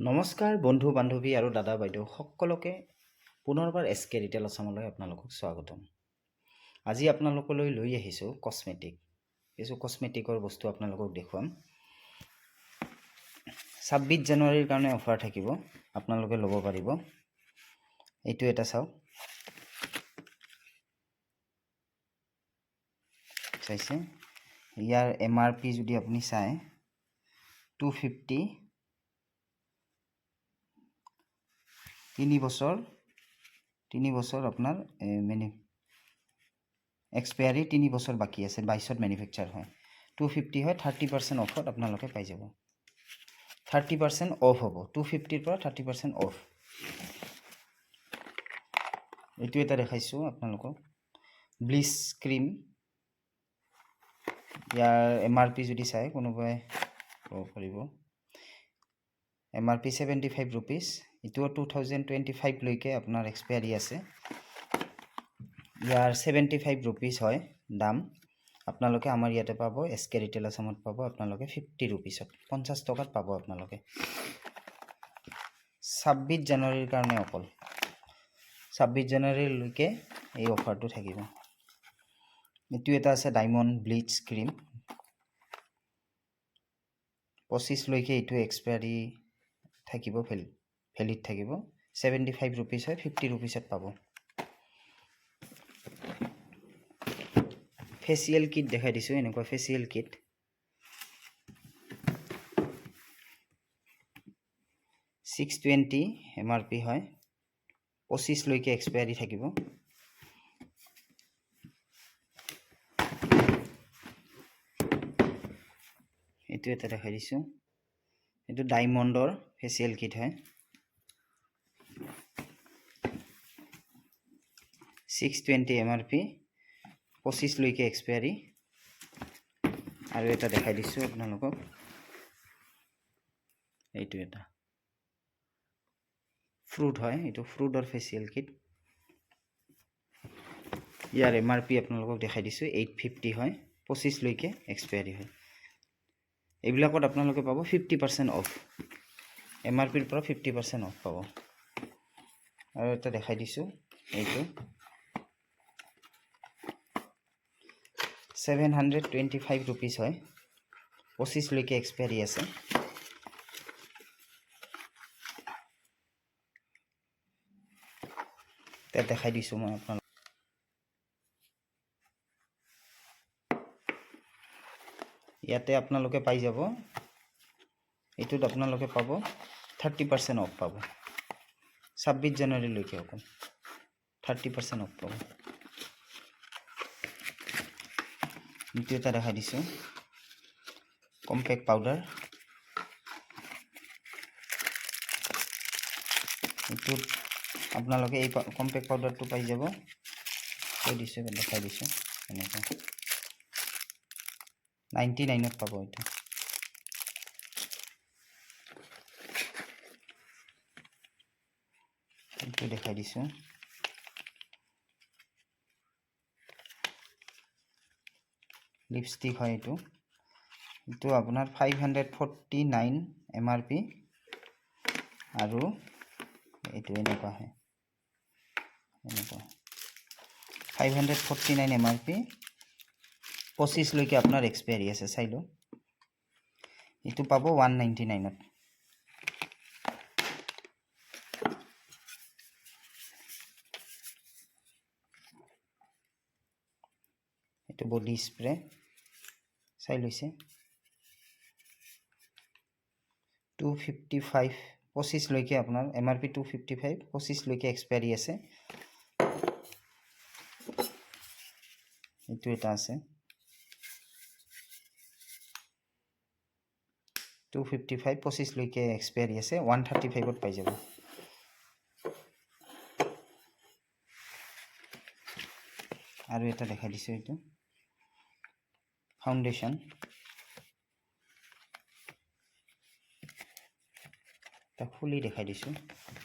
নমস্কাৰ বন্ধু বান্ধৱী আৰু দাদা বাইদেউ সকলোকে পুনৰবাৰ এছকে ৰিটেল আছামলৈ আপোনালোকক স্বাগতম। আজি আপোনালোকলৈ লৈ আহিছোঁ কসমেটিক। কিছু কসমেটিকৰ বস্তু আপোনালোকক দেখুৱাম। 26 জানুৱাৰীৰ কাৰণে অফাৰ থাকিব, আপোনালোকে ল'ব পাৰিব। এইটো এটা চাওক, চাইছে? ইয়াৰ MRP যদি আপুনি চায় 250, 3 বছৰ আপোনাৰ এক্সপায়াৰী 3 বছৰ বাকী আছে, 22ত মেনুফেকচাৰ হয়। 250 হয়, 30% অফত আপোনালোকে পাই যাব। 30% অফ হ'ব, 250ৰ পৰা 30% অফ। এইটো এটা দেখাইছোঁ আপোনালোকক, ব্লিচ ক্ৰীম। ইয়াৰ MRP যদি চাই কোনোবাই ক'ব পাৰিব। MRP 75 rupees, এইটোও 2025 লৈকে আপোনাৰ এক্সপায়াৰী আছে। ইয়াৰ 75 rupees হয় দাম। আপোনালোকে আমাৰ ইয়াতে পাব, এছকে ৰিটেল আছামত পাব আপোনালোকে 50 rupeesত, 50 টকাত পাব আপোনালোকে। 26 জানুৱাৰীৰ কাৰণে অকল, 26 জানুৱাৰীলৈকে এই অফাৰটো থাকিব। এইটো এটা আছে ডায়মণ্ড ব্লিচ ক্ৰীম, 25 লৈকে এইটো এক্সপায়াৰী থাকিব, ভেলিড থাকিব। 75 rupees হয়, 50 rupeesত পাব। ফেচিয়েল কিট দেখাই দিছোঁ, এনেকুৱা ফেচিয়েল কিট। $620 MRP হয়, 25 লৈকে এক্সপায়াৰী থাকিব। এইটো এটা দেখাই দিছোঁ, এইটো ডায়মণ্ডৰ ফেচিয়েল কিট হয়। 620 MRP, 25 লৈকে এক্সপায়াৰী। আৰু এটা দেখাই দিছোঁ আপোনালোকক, এইটো এটা ফ্ৰুট হয়, এইটো ফ্ৰুটৰ ফেচিয়েল কিট। ইয়াৰ MRP আপোনালোকক দেখাই দিছোঁ 850 হয়, 25 লৈকে এক্সপায়াৰী হয়। এইবিলাকত আপোনালোকে পাব 50% অফ, MRPৰ পৰা 50% অফ পাব। আৰু এটা দেখাই দিছোঁ, এইটো 725 rupees হয়, 25 লৈকে এক্সপায়াৰী আছে। তাত দেখাই দিছোঁ মই আপোনালোকক। ইয়াতে আপোনালোকে পাই যাব, এইটোত আপোনালোকে পাব 30% অফ পাব। 26 জানুৱাৰীলৈকে অকল 30% অফ পাব। এইটো এটা দেখাই দিছোঁ, কম্পেক্ট পাউডাৰ। এইটোত আপোনালোকে এই কম্পেক্ট পাউডাৰটো পাই যাব, কৈ দিছোঁ, দেখাই দিছোঁ এনেকুৱা 99ত পাব। এইটো দেখাই দিছোঁ, লিপষ্টিক হয়। এইটো আপোনাৰ 549 MRP, আৰু এইটো এনেকুৱা হয়, 549 MRP, 25 লৈকে আপোনাৰ এক্সপায়াৰী আছে, চাই লওক। এইটো পাব 199ত। এইটো বডি স্প্ৰে, চাই লৈছে, 255, 25 লৈকে আপোনাৰ MRP 255, 25 লৈকে এক্সপায়াৰী আছে। এইটো এটা আছে 255, 25 লৈকে এক্সপায়াৰী আছে, 135ত পাই যাব। আৰু এটা দেখাই দিছোঁ, এইটো ফাউণ্ডেশ্যন, এটা খুলি দেখাই দিছোঁ,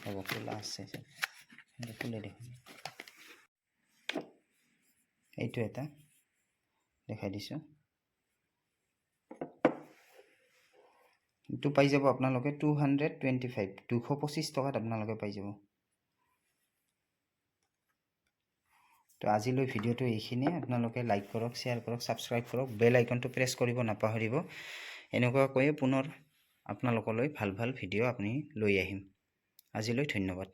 হ'ব খোলা আছে, খুলি দেখাই। এইটো এটা দেখাই দিছোঁ, এইটো পাই যাব আপোনালোকে 225 225 টকাত আপোনালোকে পাই যাব। তো আজিলৈ ভিডিঅ'টো এইখিনিয়ে। আপোনালোকে লাইক কৰক, শ্বেয়াৰ কৰক, ছাবস্ক্ৰাইব কৰক, বেল আইকনটো প্ৰেছ কৰিব নাপাহৰিব। এনেকুৱাকৈয়ে পুনৰ আপোনালোকলৈ ভাল ভাল ভিডিঅ' আপুনি লৈ আহিম। আজিলৈ ধন্যবাদ।